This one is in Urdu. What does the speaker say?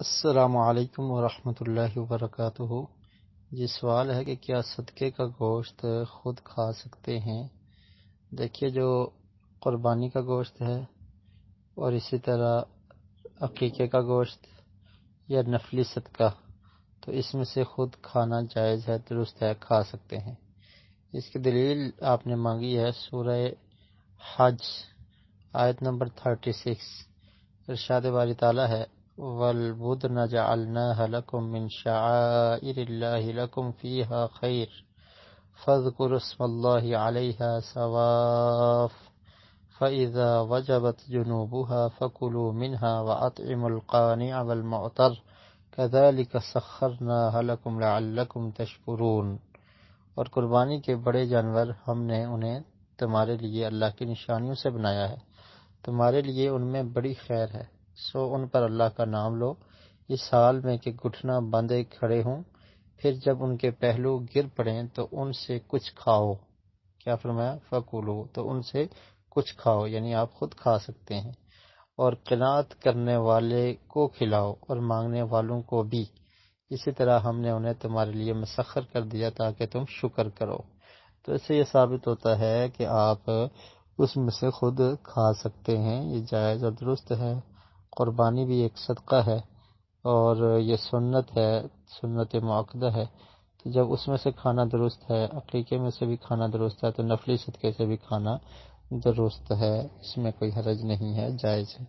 السلام علیکم ورحمۃ اللہ وبرکاتہ۔ جی سوال ہے کہ کیا صدقے کا گوشت خود کھا سکتے ہیں؟ دیکھیے، جو قربانی کا گوشت ہے اور اسی طرح عقیقے کا گوشت یا نفلی صدقہ، تو اس میں سے خود کھانا جائز ہے، درست ہے، کھا سکتے ہیں۔ اس کی دلیل آپ نے مانگی ہے سورہ حج آیت نمبر 36۔ ارشاد باری تعالیٰ ہے وَالْبُدْنَ جَعَلْنَاهَا لَكُم مِّن شَعَائِرِ اللَّهِ لَكُمْ فِيهَا خَيْرٌ فَاذْكُرُوا اسْمَ اللَّهِ عَلَيْهَا صَوَافَّ فَإِذَا وَجَبَتْ جُنُوبُهَا فَكُلُوا مِنْهَا وَأَطْعِمُوا الْقَانِعَ وَالْمُعْتَرَّ كَذَلِكَ سَخَّرْنَاهَا لَكُمْ لَعَلَّكُمْ تَشْكُرُونَ۔ اور قربانی کے بڑے جانور ہم نے انہیں تمہارے لیے اللہ کی نشانیوں سے بنایا ہے، تمہارے لیے ان میں بڑی خیر ہے، سو ان پر اللہ کا نام لو اس حال میں کہ گھٹنا باندھے کھڑے ہوں، پھر جب ان کے پہلو گر پڑیں تو ان سے کچھ کھاؤ۔ کیا فرمایا؟ فَکُلُوا، تو ان سے کچھ کھاؤ، یعنی آپ خود کھا سکتے ہیں، اور قناعت کرنے والے کو کھلاؤ اور مانگنے والوں کو بھی، اسی طرح ہم نے انہیں تمہارے لیے مسخر کر دیا تاکہ تم شکر کرو۔ تو اس سے یہ ثابت ہوتا ہے کہ آپ اس میں سے خود کھا سکتے ہیں، یہ جائز اور درست ہے۔ قربانی بھی ایک صدقہ ہے اور یہ سنت ہے، سنت مؤکدہ ہے، تو جب اس میں سے کھانا درست ہے، عقیقے میں سے بھی کھانا درست ہے، تو نفلی صدقے سے بھی کھانا درست ہے، اس میں کوئی حرج نہیں ہے، جائز ہے۔